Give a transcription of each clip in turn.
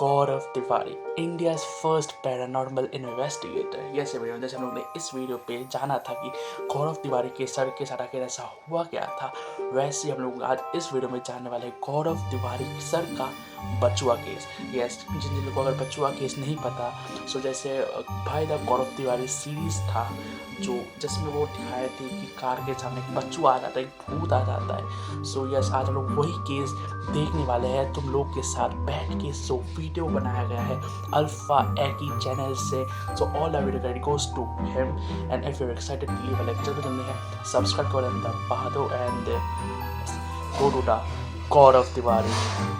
गौरव Tiwari, India's first paranormal investigator. जैसे video जैसे हम लोग ने इस वीडियो पे जाना था कि गौरव तिवारी के सर के साथ आखिर ऐसा हुआ क्या था, वैसे हम लोग आज इस वीडियो में जानने वाले हैं गौरव तिवारी सर का बचुआ केस। यस, जिन जिन लोगों को अगर बचुआ केस नहीं पता, सो जैसे भाई द गौरव तिवारी सीरीज था जो जिसमें वो दिखाए थे कि कार के सामने एक बचुआ आ जाता है, एक भूत आ जाता है। सो यस, आज हम लोग वही केस देखने वाले हैं तुम लोग के साथ बैठ के। सो वीडियो बनाया गया है अल्फा एकी चैनल से। So all the video credit goes to him and if you are excited leave a like. जल्दी जल्दी है सब्सक्राइब करो दबा दो and go to the Gaurav Tiwari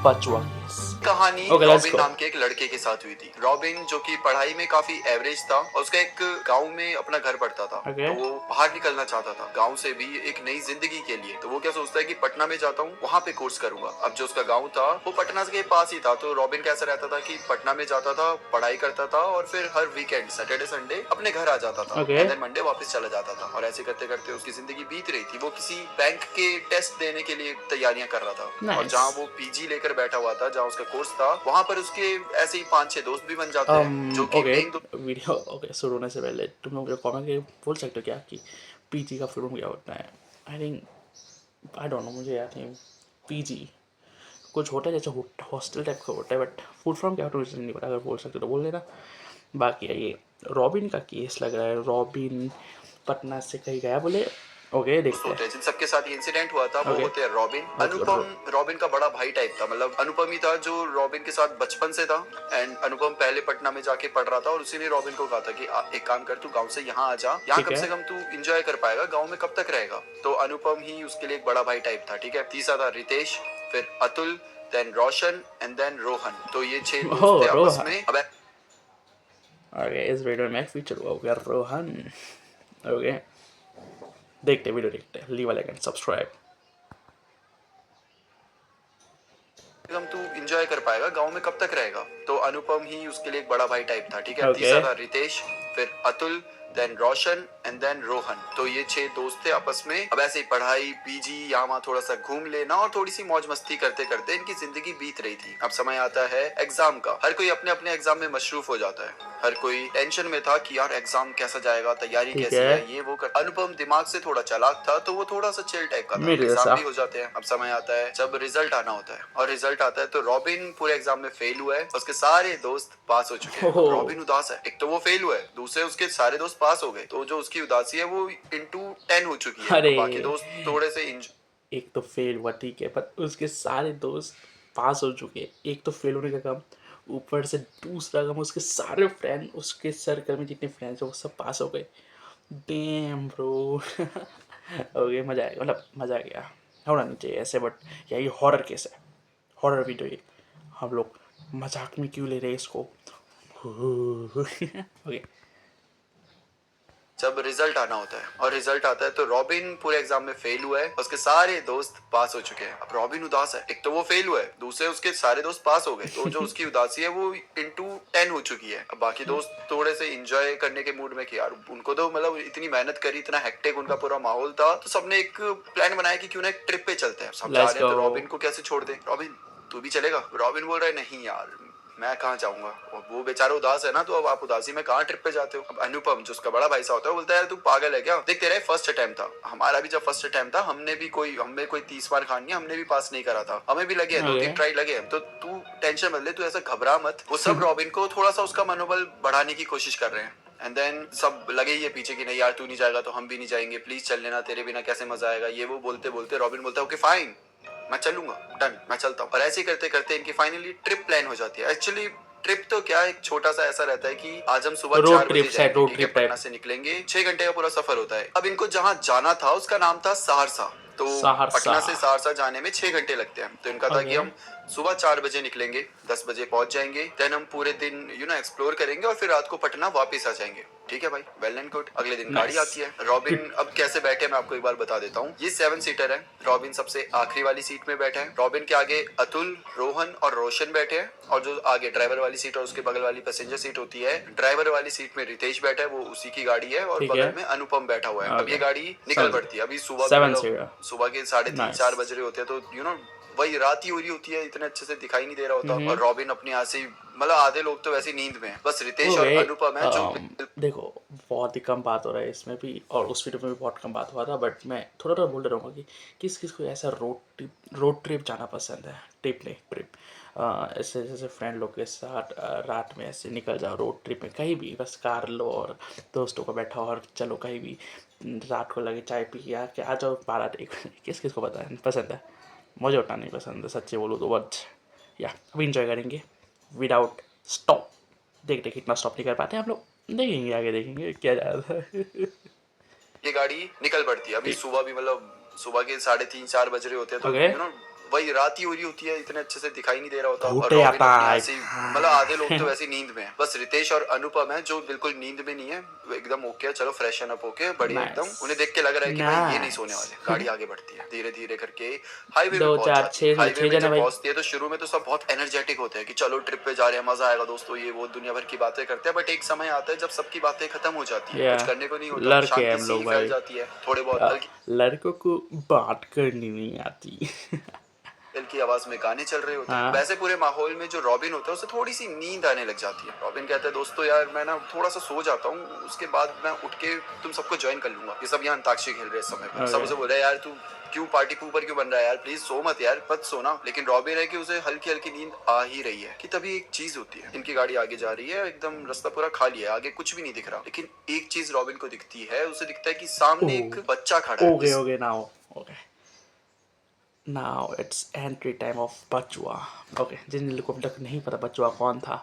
Bachua case. कहानी रॉबिन नाम के एक लड़के के साथ हुई थी। रॉबिन जो कि पढ़ाई में काफी एवरेज था और उसका एक गांव में अपना घर पड़ता था। तो वो बाहर निकलना चाहता था गांव से भी एक नई जिंदगी के लिए। तो वो क्या सोचता है कि पटना में जाता हूँ, वहाँ पे कोर्स करूंगा। अब जो उसका गाँव था वो पटना के पास ही था। तो रॉबिन कैसा रहता था कि पटना में जाता था, पढ़ाई करता था और फिर हर वीकेंड सैटरडे संडे अपने घर आ जाता था। एंड देन मंडे वापस चला जाता था। और ऐसे करते करते उसकी जिंदगी बीत रही थी। वो किसी बैंक के टेस्ट देने के लिए तैयारियां कर रहा था। और जहाँ वो पीजी लेकर बैठा हुआ था, जहाँ उसका कोर्स था, वहाँ पर उसके ऐसे ही 5-6 दोस्त भी बन जाते हैं जो कि वीडियो शुरू होने से पहले तुम लोग कमेंट के बोल सकते हो क्या कि पीजी का फुल फॉर्म क्या होता है। आई डोंट नो, मुझे आई थिंक पीजी कुछ होता है जैसे हॉस्टल टाइप का होता है, बट फुल फॉर्म क्या होता है नहीं पता। अगर बोल सकते तो बोल देना। बाकी ये रॉबिन का केस लग रहा है। रॉबिन पटना से कहीं गया बोले। ओके, देखते हैं। जिन सबके साथ ये इंसिडेंट हुआ था वो होते हैं रॉबिन। अनुपम रॉबिन का बड़ा भाई टाइप था। मतलब अनुपम ही था जो रॉबिन के साथ बचपन से था। एंड अनुपम पहले पटना में जाके पढ़ रहा था और उसी ने रॉबिन को कहा था कि एक काम कर, तू गांव से यहाँ आ जा, यहाँ कम से कम तू एंजॉय कर पाएगा, गाँव में कब तक रहेगा। तो अनुपम ही उसके लिए एक बड़ा भाई टाइप था। ठीक है, तीसरा था रितेश, फिर Atul, then Roshan and then Rohan. तो ये 6 दोस्त थे आपस में। अब इस वीडियो में फीचर हुआ होगा रोहन। ओके, देखते वीडियो देखते हैं। Leave a like and subscribe. तू एंजॉय कर पाएगा, गांव में कब तक रहेगा। तो अनुपम ही उसके लिए एक बड़ा भाई टाइप था। ठीक है, तीसरा था रितेश, फिर Atul, then Roshan and then Rohan. तो ये 6 दोस्त थे आपस में। अब ऐसे ही पढ़ाई, पीजी, यहाँ वहाँ थोड़ा सा घूम लेना और थोड़ी सी मौज मस्ती करते करते इनकी जिंदगी बीत रही थी। अब समय आता है एग्जाम का। हर कोई अपने अपने एग्जाम में मशरूफ हो जाता है। हर कोई टेंशन में था कि यार एग्जाम कैसा जाएगा, तैयारी कैसी है, ये वो कर। अनुपम दिमाग से थोड़ा चालाक था तो वो थोड़ा सा चिल टाइप का था। एग्जाम भी हो जाते हैं। अब समय आता है जब रिजल्ट आना होता है और रिजल्ट आता है तो रॉबिन पूरे एग्जाम में फेल हुआ है। उसके सारे दोस्त पास हो चुके हैं। रॉबिन उदास है। एक तो वो फेल हुआ है, दूसरे उसके सारे दोस्त पास हो गए। तो जो उसकी उदासी है वो इंटू 10 हो चुकी है। बाकी दोस्त थोड़े से एक तो फेल हुआ, ठीक है, पर उसके सारे दोस्त पास हो चुके। एक तो फेल होने का काम, ऊपर से दूसरा काम उसके सारे फ्रेंड, उसके सर्कल में जितने फ्रेंड्स हैं वो सब पास हो गए। Damn bro. ओके, मज़ा आएगा, मतलब मज़ा आ गया। होना नहीं चाहिए ऐसे, बट यही हॉरर केस है, हॉरर वीडियो ये। हम लोग मजाक में क्यों ले रहे हैं इसको। ओके, जब रिजल्ट आना होता है और रिजल्ट आता है तो रॉबिन पूरे एग्जाम में फेल हुआ है। उसके सारे दोस्त पास हो चुके हैं। अब रॉबिन उदास है। एक तो वो फेल हुआ है, दूसरे उसके सारे दोस्त पास हो गए। तो जो उसकी उदासी है वो इंटू 10 हो चुकी है। अब बाकी दोस्त थोड़े से एंजॉय करने के मूड में कि यार उनको तो मतलब इतनी मेहनत करी, इतना हेक्टिक उनका पूरा माहौल था, तो सबने एक प्लान बनाया कि क्यों ना एक ट्रिप पे चलते हैं। सब जा रहे हैं तो रॉबिन को कैसे छोड़ दे। रॉबिन तू भी चलेगा। रॉबिन बोल रहा है नहीं यार, मैं कहाँ जाऊंगा। वो बेचारा उदास है ना, तो अब आप उदासी में कहाँ ट्रिप पे जाते हो। अब अनुपम जो उसका बड़ा भाई सा होता है बोलता है तू पागल है क्या, देख तेरा फर्स्ट अटेम्प्ट था, हमारा भी जब फर्स्ट अटेम्प्ट था हमें कोई 30 बार खानी, हमने भी पास नहीं करा था, हमें भी लगे 2-3 ट्राई लगे। तो तू टेंशन मत ले, तू ऐसा घबरा मत। वो सब रॉबिन को थोड़ा सा उसका मनोबल बढ़ाने की कोशिश कर रहे हैं। एंड देन सब लगे ही है पीछे कि नहीं यार तू नहीं जाएगा तो हम भी नहीं जाएंगे, प्लीज चल लेना, तेरे बिना कैसे मजा आएगा। ये वो बोलते बोलते रॉबिन बोलता है ओके फाइन, मैं चलूंगा, डन, मैं चलता हूँ। और ऐसे करते करते इनकी फाइनली ट्रिप प्लान हो जाती है। एक्चुअली ट्रिप तो क्या, एक छोटा सा ऐसा रहता है कि आज हम सुबह 4 बजे जाएंगे, ठीक है, पटना से निकलेंगे, 6 घंटे का पूरा सफर होता है। अब इनको जहाँ जाना था उसका नाम था सहरसा। तो पटना से सहरसा जाने में 6 घंटे लगते हैं। तो इनका था कि हम सुबह 4 बजे निकलेंगे, 10 बजे पहुंच जाएंगे, देन हम पूरे दिन एक्सप्लोर करेंगे और फिर रात को पटना वापस आ जाएंगे। ठीक है भाई, वेल एंड गुड। अगले दिन गाड़ी आती है। रॉबिन अब कैसे बैठे मैं आपको एक बार बता देता हूँ। ये 7 सीटर है। रॉबिन सबसे आखिरी वाली सीट में बैठे हैं। रॉबिन के आगे अतुल, रोहन और रोशन बैठे हैं। और जो आगे ड्राइवर वाली सीट और उसके बगल वाली पैसेंजर सीट होती है, ड्राइवर वाली सीट में रितेश बैठा है, वो उसी की गाड़ी है, और बगल में अनुपम बैठा हुआ है। अब ये गाड़ी निकल पड़ती है। अभी सुबह के 3-4 बज रहे होते हैं, तो वही रात ही हो रही होती है, इतने अच्छे से दिखाई नहीं दे रहा होता, और रॉबिन अपने यहाँ से मतलब आधे लोग तो वैसे नींद में है, बस रितेश और ओके अनुपम है जो देखो बहुत ही कम बात हो रहा है इसमें भी और उस वीडियो में भी बहुत कम बात हुआ था, बट मैं थोड़ा थोड़ा बोल रहूँगा कि किस किस को ऐसा रोड ट्रिप जाना पसंद है, ट्रिप नहीं ट्रिप, ऐसे जैसे फ्रेंड लोग के साथ रात में ऐसे निकल जाओ रोड ट्रिप में कहीं भी, बस कार लो और दोस्तों को बैठा और चलो कहीं भी, रात को लगे चाय पी के आके आ जाओ 12 1 किस किस को पसंद है, मुझे उतना नहीं पसंद है सच्ची बोलूँ तो, बट या अभी इंजॉय करेंगे विदाउट स्टॉप। देखते कितना स्टॉप नहीं कर पाते हम लोग, देखेंगे आगे देखेंगे क्या जा रहा है। ये गाड़ी निकल पड़ती है। अभी ठीक सुबह भी मतलब सुबह के 3:30 4 बज रहे होते हैं, तो ओके वही रात ही हो रही होती है, इतने अच्छे से दिखाई नहीं दे रहा होता, और घूटे रॉबिन आता अपने यहाँ है से मतलब आधे लोग तो वैसे नींद में है, बस रितेश और अनुपम है जो बिल्कुल नींद में नहीं है, वो एकदम ओके है, चलो फ्रेशन अप होके बढ़िया एकदम, नाइस उन्हें देख के लग रहा है कि भाई ये नहीं सोने नाइस वाले। गाड़ी आगे बढ़ती है धीरे धीरे करके, हाईवे पे दो पहुंच चार जाती है। छः हाईवे छः में जने जब भाई। पहुंचती है तो शुरू में तो सब बहुत एनर्जेटिक होते हैं कि चलो ट्रिप पे जा रहे हैं, मजा आएगा दोस्तों, ये वो दुनिया भर की बातें करते हैं, बट एक समय आता है जब सबकी बातें खत्म हो जाती है, या कुछ करने को नहीं होता, लड़के हैं शांति हम सी लोग फैल भाई, जाती है, थोड़े बहुत हल्की लड़कों को बात करनी नहीं आती। दिल की आवाज में गाने चल रहे होते हैं, हाँ वैसे पूरे माहौल में जो रॉबिन होता है उसे थोड़ी सी नींद आने लग जाती है। रॉबिन कहता है दोस्तों यार मैं ना थोड़ा सा सो जाता हूँ, उसके बाद मैं उठ के तुम सबको ज्वाइन कर लूंगा। ये सब यहाँ अंताक्षरी खेल रहे हैं इस समय पर, सब ओके उसे बोल रहे हैं यार तू क्यों पार्टी पूपर क्यों बन रहा है यार, प्लीज सो मत यार, मत सोना। लेकिन रॉबिन है कि उसे हल्की हल्की नींद आ ही रही है कि तभी एक चीज होती है, इनकी गाड़ी आगे जा रही है, एकदम रास्ता पूरा खाली है, आगे कुछ भी नहीं दिख रहा, लेकिन एक चीज रॉबिन को दिखती है, उसे दिखता है कि सामने एक बच्चा खड़ा है। Okay okay now okay now it's entry time of Bachua. Okay जिन लोगों को अब तक नहीं पता बचुआ कौन था,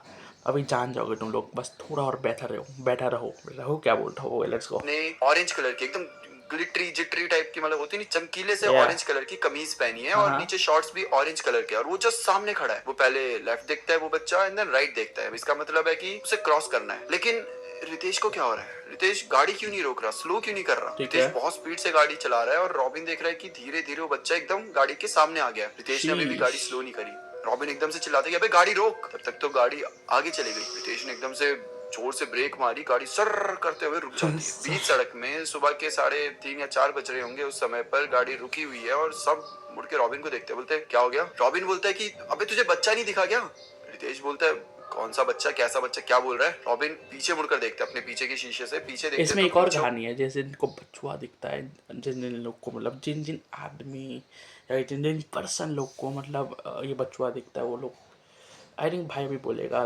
अभी जान जाओगे तुम लोग, बस थोड़ा और बैठा रहो रहो क्या बोलता हो, लेट्स गो। ने ऑरेंज कलर की एकदम ग्लिटरी जिटरी टाइप की मतलब होती नहीं, चमकीले से या ऑरेंज कलर की कमीज पहनी है, और हाँ नीचे शॉर्ट्स भी ऑरेंज कलर के, और वो जस्ट सामने खड़ा है। वो पहले लेफ्ट देखता है वो बच्चा, एंड देन राइट देखता है, इसका मतलब है कि उसे क्रॉस करना है। लेकिन रितेश को क्या हो रहा है, रितेश गाड़ी क्यों नहीं रोक रहा, स्लो क्यों नहीं कर रहा। ठीक रितेश है बहुत स्पीड से गाड़ी चला रहा है, और रॉबिन देख रहा है कि धीरे धीरे वो बच्चा एकदम गाड़ी के सामने आ गया। रितेश ने अभी भी गाड़ी शीश स्लो नहीं करी। रॉबिन एकदम से चिल्लाता है अबे गाड़ी रोक, तब तक तो गाड़ी आगे चली गई। रितेश ने एकदम से जोर से ब्रेक मारी, गाड़ी सर करते हुए रुक जाती है बीच सड़क में। सुबह के 3:30 या 4 बज रहे होंगे उस समय पर, गाड़ी रुकी हुई है, और सब मुड़ के रॉबिन को देखते हैं, बोलते हैं क्या हो गया। रॉबिन बोलता है कि अबे तुझे बच्चा नहीं दिखा क्या। रितेश बोलता है कौन सा बच्चा, कैसा बच्चा, क्या बोल रहा है। रॉबिन पीछे मुड़कर देखते हैं, अपने पीछे के शीशे से पीछे देखते इसमें हैं, एक तो और पीछे कहानी है, जैसे इनको बचुआ दिखता है, जिन जिन लोग को मतलब जिन जिन आदमी या जिन जिन पर्सन लोग को मतलब ये बचुआ दिखता है वो लोग, आई थिंक भाई भी बोलेगा,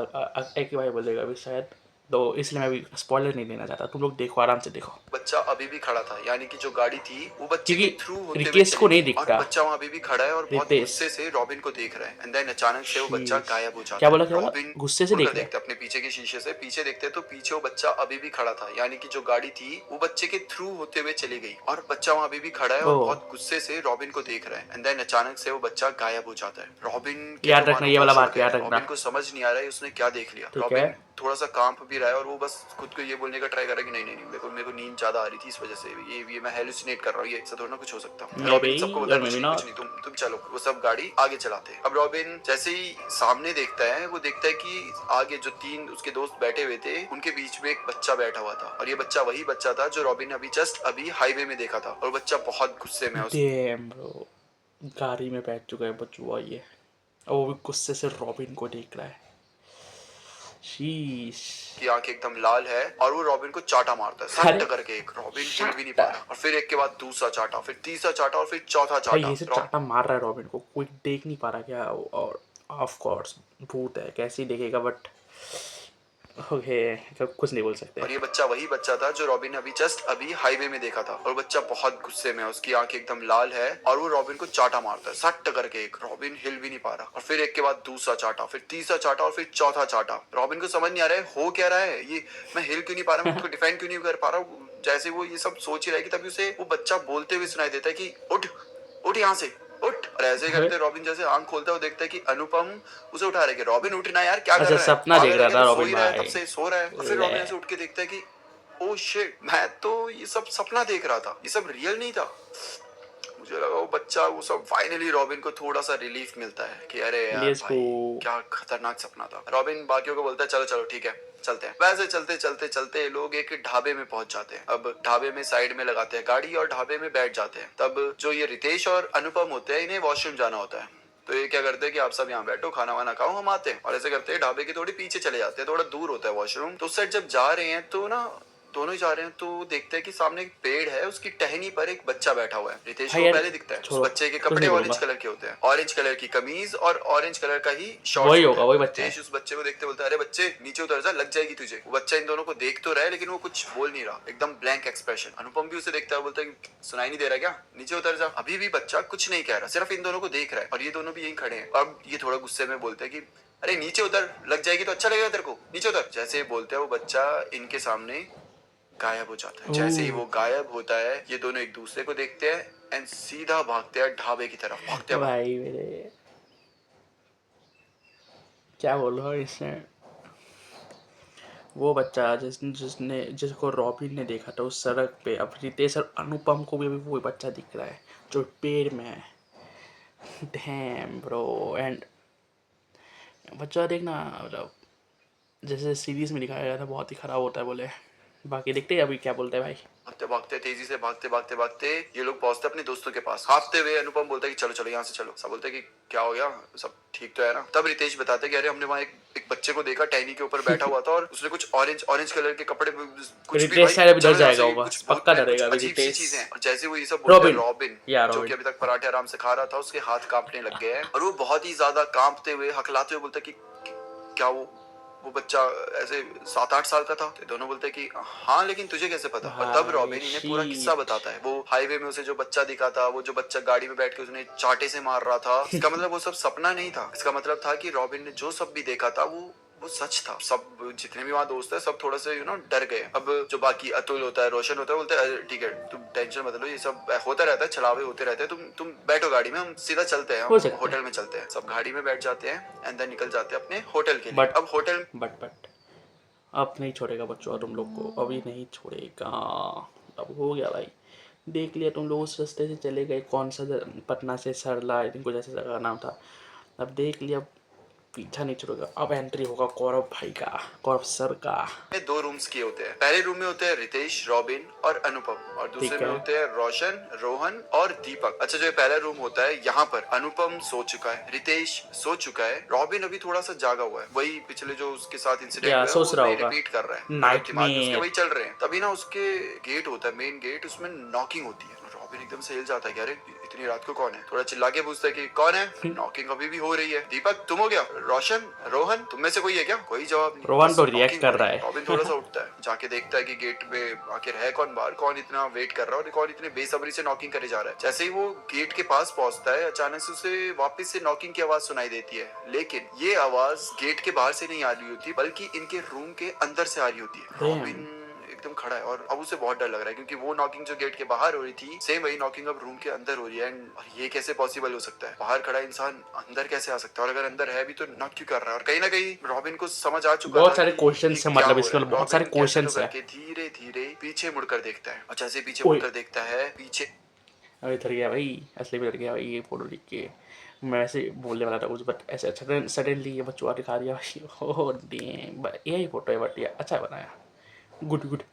एक ही भाई बोलेगा अभी शायद, तो इसलिए मैं भी स्पॉइलर नहीं देना चाहता, तुम लोग देखो आराम से देखो, बच्चा अभी भी खड़ा था, यानी कि जो गाड़ी थी वो बच्चे के क्योंकि थ्रू होते हुए रिकेश चली को नहीं गई, और दिखता। बच्चा वहां अभी भी खड़ा है और बहुत रितेश गुस्से से रॉबिन को देख रहा है, एंड देन अचानक से वो बच्चा शीश गायब हो क्या जाता बोला है। क्या बोला, रॉबिन गुस्से से मुड़कर देख रहा देखते है। हैं अपने पीछे के शीशे से, पीछे देखते हैं तो पीछे वो बच्चा अभी भी खड़ा था, यानी कि जो गाड़ी थी वो बच्चे के थ्रू होते हुए चली गई, और बच्चा वहां अभी भी खड़ा है ओ और बहुत गुस्से से रॉबिन को देख रहा है, एंड देन अचानक से वो बच्चा गायब हो जाता है। रॉबिन के तो याद रखना मानो ये होश वाला उड़ बात गए याद हैं, रखना। रॉबिन को समझ नहीं आ रहा है उसने क्या देख लिया। ठीक है रॉबिन थोड़ा सा कांप भी रहा है, और वो बस खुद को ये बोलने का ट्राई कर रहा है कि नहीं नहीं नहीं, मेरे को नींद ज्यादा आ रही थी इस वजह से, ये मैं हेलुसिनेट कर रहा हूँ, ये ऐसा थोड़ा ना कुछ हो सकता। मे बी रॉबिन सबको बोलता और है मे कुछ बी नहीं कुछ नॉट। नहीं, तुम चलो। वो सब गाड़ी आगे चलाते हैं। अब रॉबिन जैसे ही सामने देखता है, वो देखता है कि आगे जो 3 उसके दोस्त बैठे हुए थे उनके बीच में एक बच्चा बैठा हुआ था, और ये बच्चा वही बच्चा था जो रॉबिन ने अभी हाईवे में देखा था, और बच्चा बहुत गुस्से में है डैम ब्रो, गाड़ी में बैठ चुका है बचुआ ये, और वो भी गुस्से से रॉबिन को देख रहा है। शीश की आंखें एकदम लाल है, और वो रॉबिन को चाटा मारता है अरे सट करके। एक रॉबिन हिल भी नहीं पा रहा, और फिर एक के बाद दूसरा चाटा, फिर तीसरा चाटा, और फिर चौथा भाई चाटा। ये से चाटा मार रहा है रॉबिन को, कोई देख नहीं पा रहा क्या, और ऑफ कोर्स भूत है कैसे ही देखेगा, बट ओके कुछ नहीं बोल सकते। और ये बच्चा वही बच्चा था जो रॉबिन ने अभी हाईवे में देखा था, और बच्चा बहुत गुस्से में है, उसकी आंखें एकदम लाल है, और वो रॉबिन को चाटा मारता है सट करके। एक रॉबिन हिल भी नहीं पा रहा, और फिर एक के बाद दूसरा चाटा, फिर तीसरा चाटा, और फिर चौथा चाटा। रॉबिन को समझ नहीं आ रहा है हो क्या रहा है, ये मैं हिल क्यों नहीं पा रहा, मैं खुद को डिफेंड क्यों नहीं कर पा रहा हूँ। जैसे वो ये सब सोच ही रहा है कि तभी उसे वो बच्चा बोलते हुए सुनाई देता है कि उठ उठ यहाँ से उठ। और ऐसे ही अरे करते रॉबिन जैसे आंख खोलता है, वो देखता है कि अनुपम उसे उठा रहे कि रॉबिन उठना यार, क्या कर अच्छा रहा है, सपना देख पागल है रहा क्या था तू, सो रॉबिन ही रहा है तब भाई। से सो रहा है। और फिर ले रॉबिन ऐसे उठ के देखता है कि ओ शिट, मैं तो ये सब सपना देख रहा था, ये सब रियल नहीं था। मुझे लगा वो बच्चा वो सब। फाइनली रॉबिन को थोड़ा सा रिलीफ मिलता है कि अरे यार लेट्स भाई गो। क्या खतरनाक सपना था। रॉबिन बाकियों को बोलता है चलो चलो ठीक है चलते हैं। वैसे चलते चलते चलते लोग एक ढाबे में पहुंच जाते हैं। अब ढाबे में साइड में लगाते हैं गाड़ी और ढाबे में बैठ जाते हैं। तब जो ये रितेश और अनुपम होते हैं, इन्हें वॉशरूम जाना होता है। तो ये क्या करते हैं कि आप सब यहाँ बैठो, खाना वाना खाओ, हम आते हैं। और ऐसे करते हैं ढाबे के थोड़ी पीछे चले जाते हैं, थोड़ा दूर होता है वॉशरूम। तो उस साइड जब जा रहे हैं तो ना दोनों ही जा रहे हैं तो देखते हैं कि सामने एक पेड़ है, उसकी टहनी पर एक बच्चा बैठा हुआ है। रितेश भाई को यार पहले दिखता है। उस छोड़ो, बच्चे के कुछ कपड़े नहीं ऑरेंज बोलूंगा। कलर के होते हैं, ऑरेंज कलर की कमीज और ऑरेंज कलर का ही शॉर्ट्स वही होता होगा, है। वही बच्चा है। रितेश उस बच्चे को देखते बोलता है, अरे बच्चे नीचे उतर जा, लग जाएगी तुझे। वो बच्चा इन दोनों को देख तो रहा है लेकिन वो कुछ बोल नहीं रहा, एकदम ब्लैंक एक्सप्रेशन। अनुपम भी उसे देखता है, बोलता है सुनाई नहीं दे रहा क्या, नीचे उतर जा। अभी भी बच्चा कुछ नहीं कह रहा, सिर्फ इन दोनों को देख रहा है। और ये दोनों भी यहीं खड़े हैं। अब ये थोड़ा गुस्से में बोलते हैं कि अरे नीचे उतर, लग जाएगी तो अच्छा लगेगा तेरे को, नीचे उतर। जैसे ही बोलते हैं वो बच्चा इनके सामने गायब हो जाता है। जैसे ही वो गायब होता है ये दोनों एक दूसरे को देखते हैं एंड सीधा भागते हैं ढाबे की तरफ, भागते हैं। भाई मेरे क्या बोल रहा हूँ इसमें, वो बच्चा जिसको रॉबिन ने देखा था उस सड़क पे, अब रितेश और अनुपम को भी अभी वो बच्चा दिख रहा है जो पेड़ में है। Damn bro. एंड बच्चा देखना, मतलब जैसे सीरीज में दिखाया गया था बहुत ही खराब होता है बोले। बाकी देखते हैं अभी क्या बोलते हैं भाई। भागते भागते तेजी से भागते ये लोग पहुंचते अपने दोस्तों के पास। भागते हुए अनुपम बोलता है कि चलो चलो यहाँ से चलो। सब बोलते हैं कि क्या हो गया, सब ठीक तो है ना। तब रितेश बताते हैं कि अरे हमने वहाँ एक बच्चे को देखा टहनी के ऊपर बैठा हुआ था और उसने कुछ ऑरेंज कलर के कपड़े, कुछ भी रितेश भाई, शायद अभी डर चलो यहाँ जाएगा से, होगा, कुछ पक्का बहुत डरेगा कुछ अभी अजीब सी रितेश। चीजें हैं। और जैसे वो ये सब बोलते हैं रॉबिन, जो कि अभी तक पराठे आराम से खा रहा था, उसके हाथ कांपने लग गए हैं और वो बहुत ही ज्यादा कांपते हुए हकलाते हुए बोलता है कि क्या वो बच्चा ऐसे 7-8 साल का था। तो दोनों बोलते हैं कि हाँ लेकिन तुझे कैसे पता। और तब रॉबिन इन्हें पूरा किस्सा बताता है, वो हाईवे में उसे जो बच्चा दिखा था, वो जो बच्चा गाड़ी में बैठ के उसने चाटे से मार रहा था, इसका मतलब वो सब सपना नहीं था। इसका मतलब था कि रॉबिन ने जो सब भी देखा था वो सच था। सब जितने भी वहाँ दोस्त है सब थोड़ा से डर गए। अब जो बाकी अतुल होता है, रोशन होता है, बोलते हैं ठीक है तुम टेंशन मत लो, ये सब होता रहता है, छलावे होते रहते हैं, तुम बैठो गाड़ी में, हम सीधा चलते हैं, हम होटल में चलते हैं। सब गाड़ी में बैठ जाते हैं एंड देन निकल जाते हैं अपने होटल के लिए। अब होटल बट अब नहीं छोड़ेगा बच्चों तुम लोग को, अभी नहीं छोड़ेगा। अब हो गया भाई, देख लिया तुम लोग उस रास्ते से चले गए, कौन सा पटना से सरला इनको जैसे जगह का नाम था। अब देख लिया पीछा नहीं छोड़ेगा। अब एंट्री होगा गौरव भाई का, गौरव सर का। में 2 रूम्स किए होते हैं। पहले रूम में होते हैं रितेश, रॉबिन और अनुपम, और दूसरे में होते हैं रोशन, रोहन और दीपक। अच्छा जो पहला रूम होता है यहाँ पर अनुपम सो चुका है, रितेश सो चुका है, रॉबिन अभी थोड़ा सा जागा हुआ है, वही पिछले जो उसके साथ इंसिडेंट हुआ है वो रिपीट कर रहा है, नाइट दिमाग में उसके वही चल रहे हैं। तभी ना उसके गेट होता है, मेन गेट, उसमें नॉकिंग होती है। रॉबिन एकदम से हिल जाता है कि अरे इतनी रात को कौन है, थोड़ा चिल्ला के पूछता है कि कौन है। नॉकिंग अभी भी हो रही है। दीपक तुम हो क्या, रोशन, रोहन तुम में से कोई है क्या। कोई जवाब नहीं। रोहन तो रिएक्ट कर रहा है। रॉबिन थोड़ा सा उठता है, जाके देखता है कि गेट पे आखिर है कौन बाहर, कौन इतना वेट कर रहा है और कौन इतने बेसब्री से नॉकिंग करे जा रहा है। जैसे ही वो गेट के पास पहुंचता है अचानक से उसे वापस से नॉकिंग की आवाज सुनाई देती है, लेकिन ये आवाज गेट के बाहर से नहीं आ रही होती बल्कि इनके रूम के अंदर से आ रही होती है। रॉबिन एकदम खड़ा है और अब उसे बहुत डर लग रहा है क्योंकि वो नॉकिंग जो गेट के बाहर हो रही थी सेम वही नॉकिंग अब रूम के अंदर हो रही है। और ये कैसे पॉसिबल हो सकता है, बाहर खड़ा इंसान अंदर कैसे आ सकता है, और अगर अंदर है भी तो नॉक क्यों कर रहा है। और कहीं ना कहीं रॉबिन को समझ आ चुका बहुत था सारे कि क्वेश्चंस ये है, क्या मतलब हो इसके रहा है। बहुत सारे रॉबिन कैसे क्वेश्चंस तो है। करके धीरे धीरे पीछे मुड़कर देखता है और जैसे पीछे मुड़कर देखता है पीछे अरे इधर गया भाई, असली में डर गया भाई ये फोटो देख के। मैं वैसे बोलने वाला था कुछ बट ऐसे अच्छा सडनली ये बच्चों दिखा दिया भाई। ओह डैम, यही फोटो है बट ये अच्छा बनाया, गुड गुड।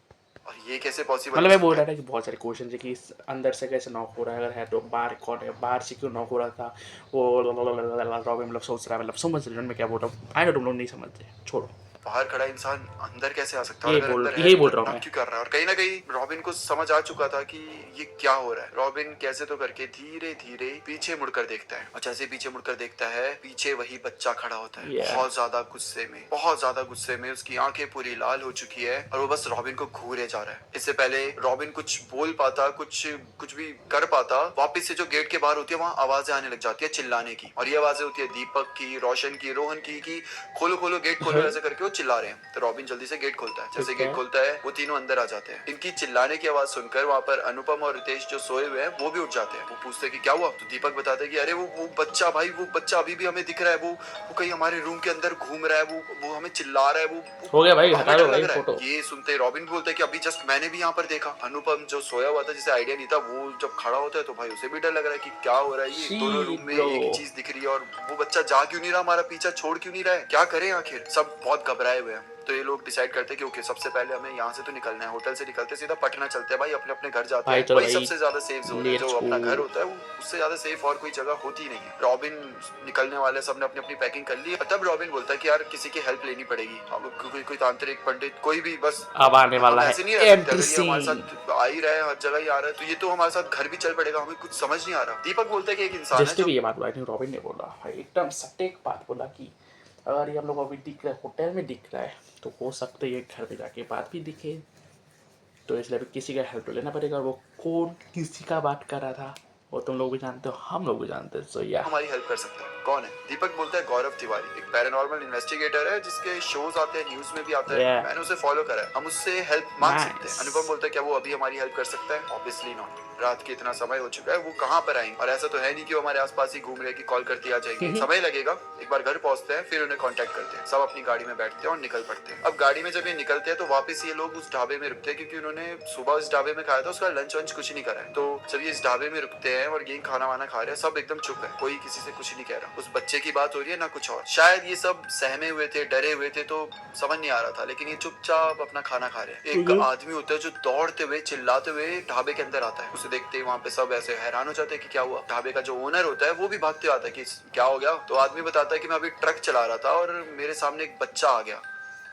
और ये कैसे पॉसिबल मतलब हो मैं बोल सकता रहा है। था कि बहुत सारे क्वेश्चन है कि अंदर से कैसे नॉक हो रहा है, अगर है तो बाहर कौन है, बाहर से क्यों नॉक हो रहा था वो रॉबिन मतलब सोच रहा है, मतलब समझ रहे हो मैं क्या बोल रहा हूँ। आई नो तुम लोग नहीं समझते, छोड़ो। बाहर खड़ा इंसान अंदर कैसे आ सकता है, और अगर अंदर है यही भी बोल तो रहा हूँ नॉक मैं। क्यों कर रहा है। और कहीं ना कहीं रॉबिन को समझ आ चुका था कि ये क्या हो रहा है। रॉबिन कैसे तो करके धीरे धीरे पीछे मुड़कर देखता है और जैसे पीछे मुड़कर देखता है पीछे वही बच्चा खड़ा होता है। बहुत ज्यादा गुस्से में, बहुत ज्यादा गुस्से में, उसकी आंखें पूरी लाल हो चुकी है और वो बस रॉबिन को घूरे जा रहा है। इससे पहले रॉबिन कुछ बोल पाता, कुछ भी कर पाता, वापिस से जो गेट के बाहर होती है वहाँ आवाजें आने लग जाती है चिल्लाने की, और ये आवाजें होती है दीपक की, रोशन की, रोहन की खोलो खोलो गेट खोलो, ऐसे करके वो चिल्ला रहे हैं। तो रॉबिन जल्दी से गेट खोलता है। जैसे गेट खोलता है वो तीनों अंदर आ जाते हैं। इनकी चिल्लाने की आवाज सुनकर वहाँ पर अनुपम और रितेश जो सोए हुए हैं वो भी उठ जाते हैं। वो पूछते हैं कि क्या हुआ। तो दीपक बताते हैं कि अरे वो बच्चा भाई, वो बच्चा अभी भी हमें दिख रहा है, वो कहीं हमारे रूम के अंदर घूम रहा है, वो हमें चिल्ला रहा है, वो हो गया भाई, हमें हटा डर दो भाई लग रहा फोटो। है। ये सुनते ही रॉबिन बोलता है कि अभी जस्ट मैंने भी यहाँ पर देखा। अनुपम जो सोया हुआ था जिसे आइडिया नहीं था, वो जब खड़ा होता है तो भाई उसे भी डर लग रहा है कि क्या हो रहा है, ये दोनों रूम में एक ही चीज दिख रही है और वो बच्चा जा क्यों नहीं रहा, हमारा पीछा छोड़ क्यों नहीं रहा है, क्या करें आखिर। सब बहुत घबरा घबराए हुए हैं। तो ये लोग डिसाइड करते हैं कि ओके सबसे पहले हमें यहाँ से तो निकलना है, होटल से निकलते सीधा पटना चलते हैं भाई, अपने अपने घर जाते भाई हैं। चलो वही भाई सबसे ज्यादा सेफ जोन है, जो लेट्स अपना घर गो। होता है वो उससे ज्यादा सेफ और कोई जगह होती नहीं है। रॉबिन निकलने वाले, सबने अपनी अपनी पैकिंग कर ली है। तब रॉबिन बोलता है कि यार किसी की हेल्प लेनी पड़ेगी, अब कोई तांत्रिक पंडित कोई भी, बस अब आने हम वाला है ऐसे नहीं रह सकते। एंट्री अगर ये हमारे सीन। साथ आ ही रहा है, हर जगह ही आ रहा है, तो ये तो हमारे साथ घर भी चल पड़ेगा, हमें कुछ समझ नहीं आ रहा। दीपक बोलता है कि एक इंसान है जस्ट जो भी ये बात बोला नहीं, रॉबिन ने बोला भाई एकदम सटीक बात बोला कि अगर ये हम लोग अभी दिख रहा है होटल में दिख रहा है तो हो सकता है ये घर पे जाके बात भी दिखे, तो इसलिए अभी किसी का हेल्प लेना पड़ेगा। और वो कौन किसी का बात कर रहा था वो तुम लोग भी जानते हो, हम लोग भी जानते हैं। सो या हमारी हेल्प कर सकता है। कौन है? दीपक बोलता है गौरव तिवारी, एक पैरानॉर्मल इन्वेस्टिगेटर है जिसके शोज आते हैं, न्यूज में भी आता है। मैंने उसे फॉलो करा है, हम उससे हेल्प मांग सकते हैं। अनुपम बोलता है क्या वो अभी हमारी हेल्प कर सकता है? ऑब्वियसली नॉट, रात के इतना समय हो चुका है, वो कहाँ पर आएंगे? और ऐसा तो है नहीं कि वो हमारे आसपास ही घूम रहे कि कॉल करती आ जाएंगे। समय लगेगा, एक बार घर पहुंचते हैं फिर उन्हें कांटेक्ट करते हैं। सब अपनी गाड़ी में बैठते हैं और निकल पड़ते हैं। अब गाड़ी में जब ये निकलते हैं तो वापस ये लोग उस ढाबे में रुकते हैं, क्योंकि उन्होंने सुबह उस ढाबे में खाया था, उसका लंच वंच कुछ नहीं करा है। तो जब ये इस ढाबे में रुकते हैं और ये खाना वाना खा रहे हैं, सब एकदम चुप है, कोई किसी से कुछ नहीं कह रहा। उस बच्चे की बात हो रही है ना कुछ और। शायद ये सब सहमे हुए थे, डरे हुए थे, तो समझ नहीं आ रहा था, लेकिन ये चुपचाप अपना खाना खा रहे हैं। एक आदमी होता है जो दौड़ते हुए चिल्लाते हुए ढाबे के अंदर आता है। उसे देखते ही वहाँ पे सब ऐसे हैरान हो जाते हैं कि क्या हुआ। ढाबे का जो ओनर होता है वो भी भागते आता है कि क्या हो गया। तो आदमी बताता है कि मैं अभी ट्रक चला रहा था और मेरे सामने एक बच्चा आ गया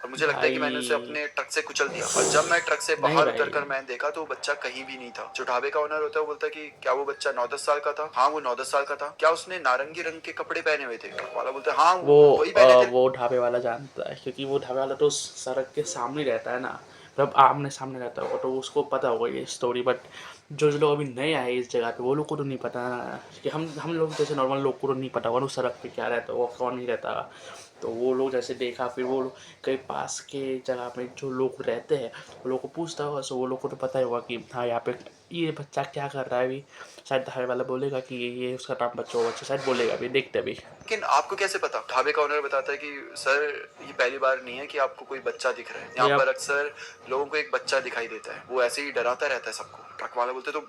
और मुझे लगता है कि मैंने उसे अपने ट्रक से कुचल दिया। और जब मैं ट्रक से बाहर उतरकर मैंने देखा तो वो बच्चा कहीं भी नहीं था। जो ढाबे का ओनर होता है वो बोलता है कि क्या वो बच्चा 9-10 साल का था? हाँ वो 9-10 साल का था। क्या उसने नारंगी रंग के कपड़े पहने हुए थे? ट्रक वाला बोलता है हाँ वो वही पहने थे। वो ढाबे वाला जानता है क्योंकि वो ढाबे वाला तो सड़क के सामने रहता है ना, मतलब आमने सामने रहता होगा तो उसको पता होगा ये स्टोरी। बट जो लोग अभी नए आए इस जगह पे वो लोग को तो नहीं पता कि हम लोग जैसे नॉर्मल लोग को तो नहीं पता होगा उस सड़क पे क्या रहता है वो कौन नहीं रहता। तो वो लोग जैसे देखा फिर वो लोग कहीं पास के जगह पे जो लोग रहते हैं वो लोग को पूछता होगा। सो वो लोग को तो पता ही होगा कि हाँ यहाँ पे ये बच्चा क्या कर रहा है। अभी शायद ढाबे वाला बोलेगा कि ये उसका नाम बच्चा शायद बोलेगा अभी, देखते अभी। लेकिन आपको कैसे पता? ढाबे का ओनर बताता है कि सर ये पहली बार नहीं है कि आपको कोई बच्चा दिख रहा है, यहाँ पर अक्सर लोगों को एक बच्चा दिखाई देता है, वो ऐसे ही डराता रहता है सबको। ट्रक वाला बोलते तो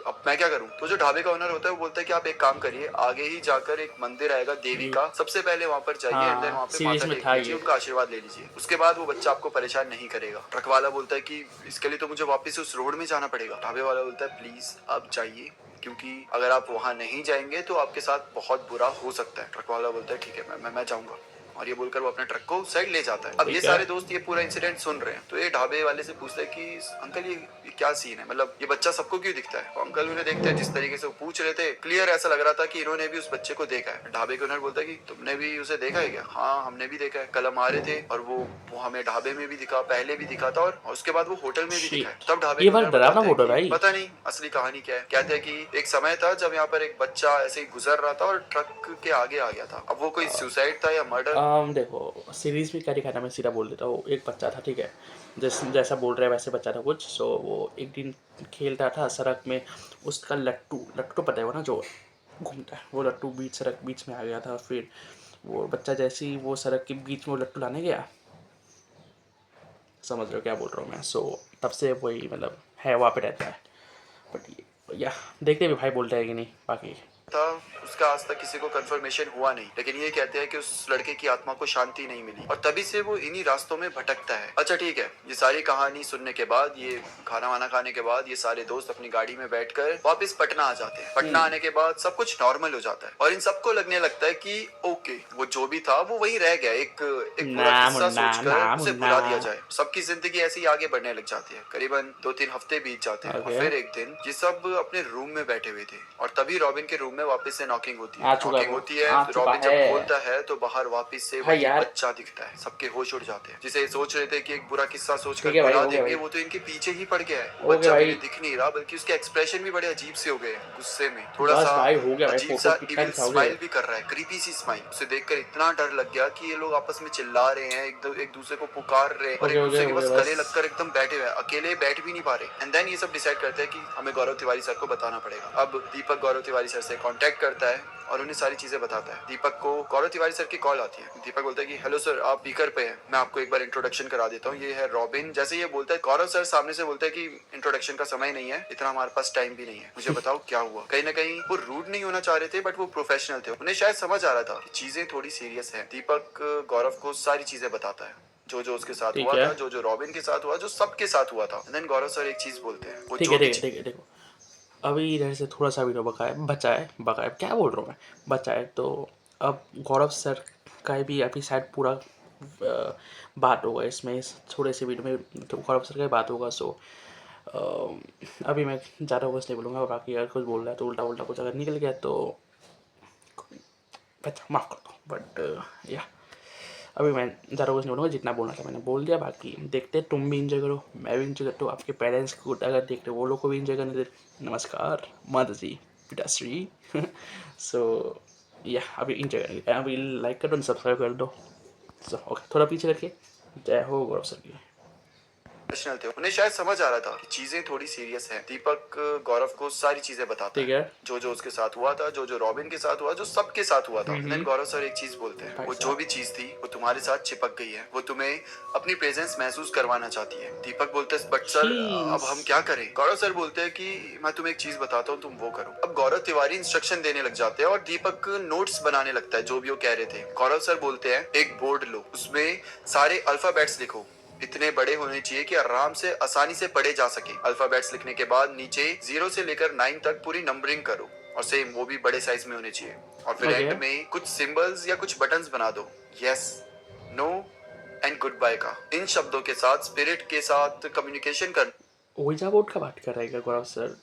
अब मैं क्या करूं? तो जो ढाबे का ओनर होता है वो बोलता है कि आप एक काम करिए, आगे ही जाकर एक मंदिर आएगा देवी का, सबसे पहले वहां पर जाइए एंड देन वहां पे माथा टेक लीजिए, उनका आशीर्वाद ले लीजिए, उसके बाद वो बच्चा आपको परेशान नहीं करेगा। ट्रक वाला बोलता है कि इसके लिए तो मुझे वापस उस रोड में जाना पड़ेगा। ढाबे वाला बोलता है प्लीज आप जाइए, क्योंकि अगर आप वहां नहीं जाएंगे तो आपके साथ बहुत बुरा हो सकता है। ट्रक वाला बोलता है ठीक है मैं जाऊंगा, और ये बोलकर वो अपने ट्रक को साइड ले जाता है। अब ये सारे दोस्त ये पूरा इंसिडेंट सुन रहे हैं, तो ये ढाबे वाले से पूछते हैं कि अंकल ये क्या सीन है, मतलब ये बच्चा सबको क्यों दिखता है? तो अंकल उन्हें देखते हैं, जिस तरीके से वो पूछ रहे थे क्लियर ऐसा लग रहा था कि इन्होंने भी उस बच्चे को देखा है। ढाबे के ओनर बोलता है कि तुमने भी उसे देखा है क्या? हाँ हमने भी देखा है, कल हम आ रहे थे और वो हमें ढाबे में भी दिखा, पहले भी दिखा था और उसके बाद वो होटल में भी दिखा है। तब ढाबे के ओनर बताते हैं कि पता नहीं असली कहानी क्या है। कहते हैं कि एक समय था जब यहाँ पर एक बच्चा ऐसे ही गुजर रहा था और ट्रक के आगे आ गया था। अब वो कोई सुसाइड था या मर्डर? देखो सीरीज में क्या दिखाना, मैं सीधा बोल देता हूँ। एक बच्चा था, ठीक है, जैसा बोल रहे हैं वैसे बच्चा था कुछ। सो वो एक दिन खेल रहा था सड़क में, उसका लट्टू तो पता है वो ना जो घूमता है, वो लट्टू सड़क बीच में आ गया था। फिर वो बच्चा जैसे ही वो सड़क के बीच में वो लट्टू लाने गया, समझ रहे हो क्या बोल रहा हूँ मैं। सो तब से वही मतलब है वहाँ पे रहता है। बट या देखते भी भाई बोलता है कि नहीं बाकी था, उसका आज तक किसी को कंफर्मेशन हुआ नहीं, लेकिन ये कहते हैं कि उस लड़के की आत्मा को शांति नहीं मिली और तभी से वो इन्हीं रास्तों में भटकता है। अच्छा ठीक है, ये सारी कहानी सुनने के बाद, ये खाना वाना खाने के बाद, ये सारे दोस्त अपनी गाड़ी में बैठकर वापस पटना आ जाते हैं। पटना आने के बाद सब कुछ नॉर्मल हो जाता है और इन सबको लगने लगता है कि ओके वो जो भी था वो वही रह गया, एक बुरा किस्सा सोचकर उसे भुला दिया जाए। सबकी जिंदगी ऐसे ही आगे बढ़ने लग जाती है। करीबन 2-3 हफ्ते बीत जाते हैं और फिर एक दिन ये सब अपने रूम में बैठे हुए थे और तभी रॉबिन के रूम में वापस से नॉकिंग होती है। रॉबिन जब खोलता है तो बाहर वापस से वही बच्चा दिखता है। सबके होश उड़ जाते हैं। जिसे सोच रहे थे कि एक बुरा किस्सा सोचकर भुला देंगे, वो तो इनके पीछे ही पड़ गया है। वो बच्चा भी दिख नहीं रहा, बल्कि उसके एक्सप्रेशन भी बड़े अजीब से हो गए, गुस्से में थोड़ा सा अजीब सा इविल स्माइल भी कर रहा है, क्रीपी सी स्माइल। उसे देखकर इतना डर लग गया कि ये लोग आपस में चिल्ला रहे हैं, एक दूसरे को पुकार रहे हैं और एक दूसरे के बस गले लगकर एकदम बैठे हुए हैं, अकेले बैठ भी नहीं पा रहे। एंड देन ये सब डिसाइड करते हैं कि हमें गौरव तिवारी सर को बताना पड़ेगा। अब दीपक गौरव तिवारी सर से कांटेक्ट करता है और उन्हें सारी चीजें बताता है। दीपक को गौरव तिवारी सर की कॉल आती है। दीपक बोलता है कि हेलो सर, आप स्पीकर पे हैं, मैं आपको एक बार इंट्रोडक्शन करा देता हूँ, ये है रॉबिन। जैसे ये बोलता है, गौरव सर सामने से बोलता है कि इंट्रोडक्शन का समय नहीं है, इतना हमारे पास टाइम भी नहीं है, मुझे बताओ क्या हुआ। कहीं ना कहीं वो रूड नहीं होना चाह रहे थे, बट वो प्रोफेशनल थे, उन्हें शायद समझ आ रहा था कि चीजें थोड़ी सीरियस है। दीपक गौरव को सारी चीजें बताता है जो जो उसके साथ ठीक हुआ है था, जो जो रॉबिन के साथ हुआ, जो सबके साथ हुआ था। देन गौरव सर एक चीज बोलते हैं, वो ठीक जो है भी ठीक है ठीक है देखो, अभी इधर से थोड़ा सा वीडियो बका है क्या बोल रहा हूँ मैं, बचा है तो अब गौरव सर का भी अभी शायद पूरा बात होगा इसमें, इस थोड़े से वीडियो में तो गौरव सर का ही बात होगा। सो अभी मैं ज़्यादा कुछ नहीं बोलूँगा, बाकी अगर कुछ बोल रहा है तो उल्टा उल्टा कुछ अगर निकल गया तो बच्चा माफ़ कर दो, बट या अभी मैं ज़्यादा कुछ नहीं बोलूँगा, जितना बोलना था मैंने बोल दिया। बाकी देखते तुम भी इंजॉय करो, मैं भी इंजॉय करता हूँ, आपके पेरेंट्स को अगर देखते हो वो लोग को भी इंजॉय करने दे। नमस्कार माताजी पिताश्री सो या अभी इंजॉय करेंगे, अभी लाइक कर दो, सब्सक्राइब कर दो। सो ओके, थोड़ा पीछे रखिए। जय हो गौरव सर की। प्रोफेशनल थे, उन्हें शायद समझ आ रहा था कि चीजें थोड़ी सीरियस हैं। दीपक गौरव को सारी चीजें बताता ठीक है, है जो जो उसके साथ हुआ था, जो जो रॉबिन के साथ हुआ, जो सबके साथ हुआ था। देन गौरव सर एक चीज बोलते हैं, भाई वो जो साहब भी चीज थी वो तुम्हारे साथ चिपक गई है, वो तुम्हें अपनी प्रेजेंस महसूस करवाना चाहती है। दीपक बोलते हैं बट सर अब चीज हम क्या करें। गौरव सर बोलते हैं कि मैं तुम्हें एक चीज बताता हूँ, तुम वो करो। अब गौरव तिवारी इंस्ट्रक्शन देने लग जाते हैं और दीपक नोट्स बनाने लगता है जो भी वो कह रहे थे। गौरव सर बोलते हैं एक बोर्ड लो, उसमें सारे अल्फाबेट्स लिखो, इतने बड़े होने चाहिए कि आराम से आसानी से पढ़े जा सके। अल्फाबेट्स लिखने के बाद नीचे 0 से लेकर 9 तक पूरी नंबरिंग करो, और सेम वो भी बड़े साइज में होने चाहिए। और फिर ओके एंड में कुछ सिंबल्स या कुछ बटन्स बना दो, yes, no and goodbye का। इन शब्दों के साथ स्पिरिट के साथ कम्युनिकेशन कर। ओइजा बोर्ड का बात कर रहे हैं क्या गौरव सर?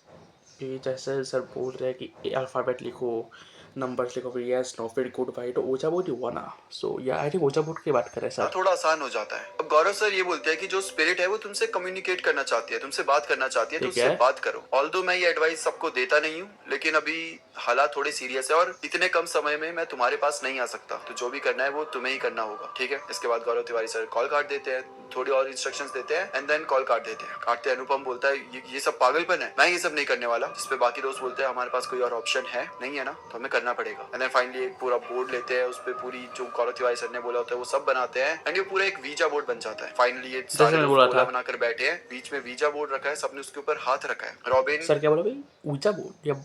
कि जैसे सर बोल रहे हैं कि अल्फ़ाबेट लिखो, नंबर्स लिखो, फिर येस नो फिर गुड बाय, तो ओजा बोर्ड ही हुआ ना। सो या आई थिंक ओजा बोर्ड की बात कर रहे हैं सर। थोड़ा आसान हो जाता है। अब गौरव सर ये बोलते हैं कि जो स्पिरिट है वो तुमसे कम्युनिकेट करना चाहती है, तुमसे बात करना चाहती है, तो ठीक उससे है बात करो। ऑल्दो मैं ये एडवाइस सबको देता नहीं हूँ, लेकिन अभी हालात थोड़े सीरियस है और इतने कम समय में मैं तुम्हारे पास नहीं आ सकता, तो जो भी करना है वो तुम्हें ही करना होगा, ठीक है। इसके बाद गौरव तिवारी सर कॉल काट देते हैं, थोड़ी और इंस्ट्रक्शंस देते हैं एंड देन कॉल काट देते हैं। काटते अनुपम बोलता है ये सब पागलपन है, मैं ये सब नहीं करने वाला। जिस पे बाकी दोस्त बोलते हैं हमारे पास कोई और ऑप्शन है नहीं, है ना, तो हमें करना पड़ेगा। एंड देन फाइनली एक पूरा बोर्ड लेते हैं, उस पे पूरी जो गौरव तिवारी सर ने बोला होता है वो सब बनाते हैं एंड ये पूरा एक वीजा बोर्ड बन जाता है। फाइनली ये जैसे सारे मैंने दोस्त बोला गोला था। बनाकर बैठे हैं, बीच में वीजा बोर्ड रखा है, सबने उसके ऊपर हाथ रखा है। रॉबिन सर क्या बोला भाई? ओइजा बोर्ड या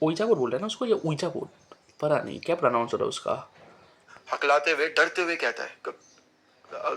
ओइजा बोर्ड बोल रहे हैं ना उसको, या ओइजा बोर्ड? पता नहीं क्या प्रोनाउंस हो रहा है उसका। हकलाते हुए डरते हुए कहता है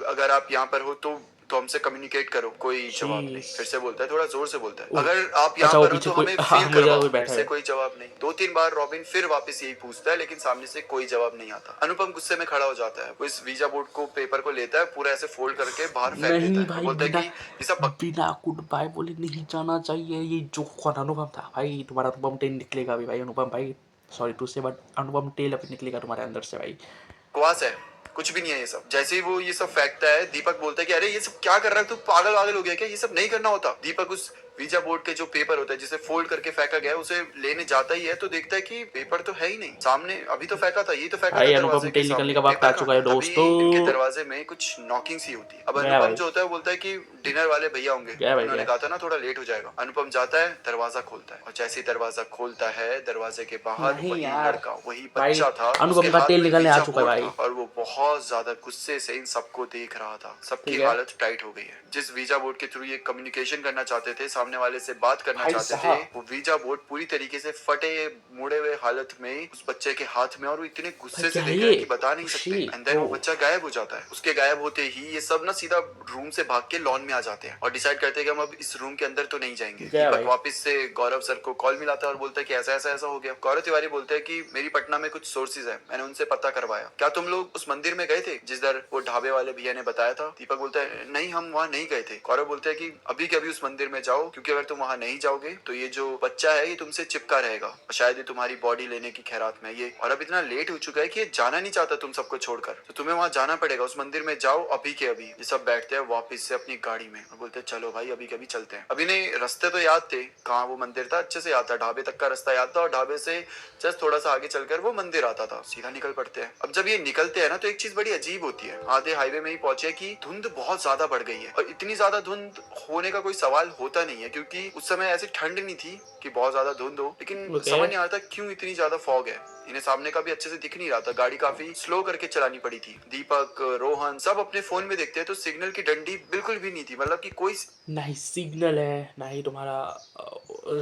अगर आप यहाँ पर हो तो हमसे कम्युनिकेट करो। कोई जवाब नहीं। चीज फिर से बोलता है, थोड़ा जोर से बोलता है, ओ, अगर आप यहाँ अच्छा वो पर हो पीछे तो कोई हमें हाँ फील मुझे लगा करवाओ। कोई फिर बैठा से है। कोई जवाब नहीं। 2-3 बार रॉबिन फिर वापस यही पूछता है, लेकिन सामने से कोई जवाब नहीं आता। अनुपम गुस्से में खड़ा हो जाता है, वो इस वीजा बोर्ड को पेपर को लेता है, पूरा ऐसे फोल्ड करके बाहर फेंक देता नहीं है और भाई, बोलता है बिना कि ये सब बिना गुड बाय बोले नहीं जाना चाहिए। ये जो कौन अनुपम था भाई, तुम्हारा अनुपम टेल निकलेगा अभी भाई। अनुपम भाई सॉरी टू से, बट अनुपम टेल अभी निकलेगा तुम्हारे अंदर से भाई। बकवास है, कुछ भी नहीं है ये सब। जैसे ही वो ये सब फेंकता है, दीपक बोलता है कि अरे ये सब क्या कर रहा है, तू पागल वागल हो गया क्या, ये सब नहीं करना होता। दीपक उस वीजा बोर्ड के जो पेपर होता है जिसे फोल्ड करके फेंका गया है उसे लेने जाता ही है, तो देखता है कि पेपर तो है ही नहीं सामने। अभी तो फेंका था, ये तो फेंका था भाई अनुपम दरवाजे के टेल निकलने सामने, का वक्त आ पेपर कहाँ चुका है है। तभी दोस्तों। इनके दरवाजे में कुछ नॉकिंग सी होती है। अब गया अनुपम भाई, जो होता है बोलता है कि डिनर वाले भैया होंगे, गया भाई उन्होंने गया। कहा था ना थोड़ा लेट हो जाएगा। अनुपम जाता है, दरवाजा खोलता है, और जैसे ही दरवाजा खोलता है, दरवाजे के बाहर नहीं वही यार लड़का, वही भाई, बच्चा था, उसके अनुपम का हाथ तेल में निकलने आ वीजा चुका है बोर्ड भाई। था और वो बहुत ज्यादा गुस्से से इन सबको देख रहा था। सबकी ठीक है हालत टाइट हो गई है। जिस वीजा बोर्ड के थ्रू ये कम्युनिकेशन करना चाहते थे, सामने वाले से बात करना भाई चाहते थे, साहब, वो वीजा बोर्ड पूरी तरीके से फटे मुड़े हुए हालत में उस बच्चे के हाथ में, और वो इतने भाई गुस्से से क्या है देख रहे ये? हैं कि बता नहीं सकते। खुशी एंड देन ओ वो बच्चा गायब हो जाता है। उसके गायब होते ही ये सब ना सीधा रूम से भाग के लॉन में आ जाते हैं और डिसाइड करते हैं कि हम अब इस रूम के अंदर तो नहीं जाएंगे। गया दीपक भाई। वापस से गौरव सर को कॉल मिलाता है और बोलता है कि ऐसा ऐसा ऐसा हो गया। गौरव तिवारी बोलते हैं कि मेरी पटना में कुछ सोर्सेज है, मैंने उनसे पता करवाया, क्या तुम लोग उस मंदिर में गए थे जिधर वो ढाबे वाले भैया ने बताया था। दीपक बोलता है नहीं, हम वहाँ नहीं गए थे। गौरव बोलते हैं कि अभी के अभी उस मंदिर में जाओ, क्योंकि अगर तुम वहाँ नहीं जाओगे तो ये जो बच्चा है ये तुमसे चिपका रहेगा और शायद ये तुम्हारी बॉडी लेने की खैरात में ये, और अब इतना लेट हो चुका है कि ये जाना नहीं चाहता तुम सबको छोड़कर, तो तुम्हें वहाँ जाना पड़ेगा, उस मंदिर में जाओ अभी के अभी। ये सब बैठते हैं वापिस से अपनी गाड़ी में और बोलते हैं चलो भाई अभी के अभी चलते हैं। अभी नहीं, रास्ते तो याद थे, कहाँ वो मंदिर था अच्छे से याद था, ढाबे तक का रास्ता याद था और ढाबे से जस्ट थोड़ा सा आगे चलकर वो मंदिर आता था। सीधा निकल पड़ते हैं। अब जब ये निकलते हैं ना तो एक चीज बड़ी अजीब होती है। आधे हाईवे में ही पहुंचे कि धुंध बहुत ज्यादा बढ़ गई है, और इतनी ज्यादा धुंध होने का कोई सवाल होता नहीं है, क्योंकि उस समय ऐसी ठंड नहीं थी कि बहुत ज्यादा धुंध हो, लेकिन ओके समझ नहीं आता क्यों इतनी ज्यादा फॉग है। इन्हें सामने का भी अच्छे से दिख नहीं रहा था, गाड़ी काफी स्लो करके चलानी पड़ी थी। दीपक, रोहन सब अपने फोन में देखते हैं तो सिग्नल की डंडी बिल्कुल भी नहीं थी, मतलब कि कोई ना ही सिग्नल है, ना ही तुम्हारा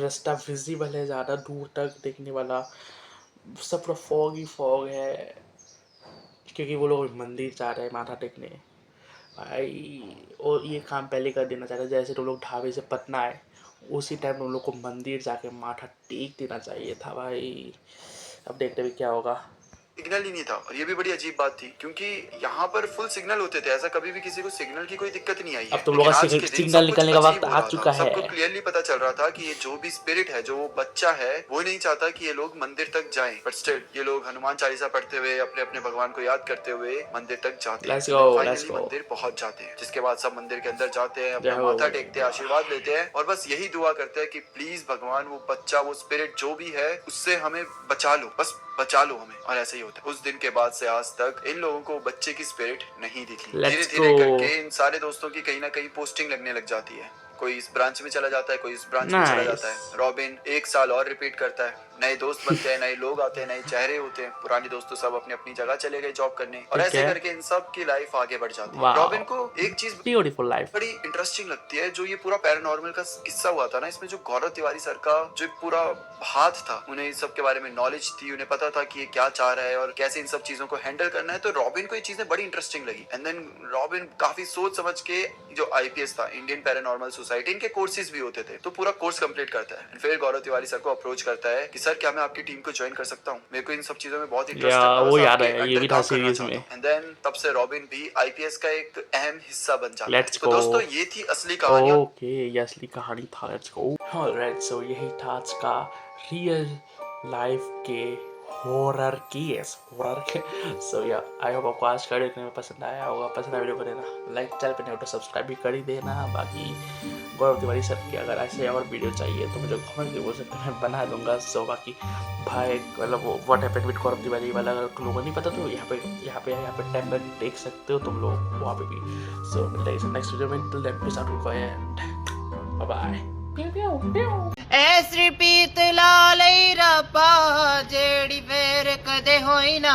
रास्ता विजिबल है ज़्यादा दूर तक देखने वाला। सब पूरा फॉग ही फॉग है, क्योंकि वो लोग मंदिर जा रहे हैं माथा टेकने। भाई और ये काम पहले कर देना चाहिए, जैसे तुम लोग ढाबे से पटना आए उसी टाइम तुम लोग को मंदिर जाके माथा टेक देना चाहिए था भाई। अब देखते भी क्या होगा। सिग्नल ही नहीं था और ये भी बड़ी अजीब बात थी क्योंकि यहाँ पर फुल सिग्नल होते थे, ऐसा कभी भी किसी को सिग्नल की कोई दिक्कत नहीं आई है। अब तुम लोग का लेकिन आज के दिन सिग्नल सब कुछ निकलने का अजीब वक्त हो आ रहा चुका था। है। सबको क्लियरली पता चल रहा था कि ये जो भी स्पिरिट है, जो बच्चा है, वो नहीं चाहता कि ये लोग मंदिर तक जाएं, बट स्टिल ये लोग हनुमान चालीसा पढ़ते हुए अपने अपने भगवान को याद करते हुए मंदिर तक जाते हैं। Let's go, let's finally go. मंदिर पहुंच जाते हैं, जिसके बाद सब मंदिर के अंदर जाते हैं, अपना जय हो। माथा टेकते हैं, आशीर्वाद लेते हैं और बस यही दुआ करते हैं कि प्लीज भगवान वो बच्चा, वो स्पिरिट जो भी है उससे हमें बचा लो, बस बचा लो हमें। और ऐसे ही होता है। उस दिन के बाद से आज तक इन लोगों को बच्चे की स्पिरिट नहीं दिखी। धीरे Let's धीरे go। करके इन सारे दोस्तों की कहीं ना कहीं पोस्टिंग लगने लग जाती है। कोई इस ब्रांच में चला जाता है, कोई इस ब्रांच में चला जाता नाइस। है। रॉबिन 1 साल और रिपीट करता है, नए दोस्त बनते हैं, नए लोग आते हैं, नए चेहरे होते हैं। पुराने दोस्त तो सब अपनी अपनी जगह चले गए जॉब करने और ठीक ऐसे है। करके इन सब की लाइफ आगे बढ़ जाती है। वाह। रॉबिन को एक चीज ब्यूटीफुल लाइफ। बड़ी इंटरेस्टिंग लगती है, जो ये पूरा पैरानॉर्मल का किस्सा हुआ था ना, इसमें जो गौरव तिवारी सर का जो पूरा हाथ था, उन्हें इस सब के बारे में नॉलेज थी, उन्हें पता था कि ये क्या चाह रहा है और कैसे इन सब चीजों को हैंडल करना है। तो रॉबिन को ये चीजें बड़ी इंटरेस्टिंग लगी एंड देन रॉबिन काफी सोच समझ के जो आईपीएस था, इंडियन पैरानॉर्मल सोसाइटी, इनके कोर्सेज भी होते थे, तो पूरा कोर्स कंप्लीट करता है। फिर गौरव तिवारी सर को अप्रोच करता है कि सर क्या मैं आपकी टीम को ज्वाइन कर सकता हूँ, मेरे को इन सब चीजों में बहुत इंटरेस्ट है, वो याद है, ये भी था सीरीज में। एंड देन तब से रॉबिन भी आईपीएस का एक अहम हिस्सा बन जाता है। लेट्स तो गो। दोस्तों ये थी असली कहानी। ओके, ये असली कहानी था। Let's go. ऑलराइट, सो यही था आज का रियल लाइफ के हॉरर केस, हॉरर के। सो या आई होप आपको आज का देखने में पसंद आया होगा। पसंद आया वीडियो को देना लाइक, चैनल पर नहीं हो तो सब्सक्राइब भी कर ही देना। बाकी गौरव तिवारी सर की अगर ऐसे और वीडियो चाहिए तो मुझे कमेंट में बोल सकते हैं, मैं बना दूंगा। सो बाकी भाई मतलब वो व्हाट हैपेंड विद गौरव तिवारी वाला अगर तुम लोगों को नहीं पता तो यहाँ पे टाइम पर देख सकते हो तुम लोग वहाँ पे भी। सो मिलते हैं नेक्स्ट वीडियो में। Till then peace out and bye bye. ऐ श्री पीत लाल रब्बा जेड़ी फेर कदे होई ना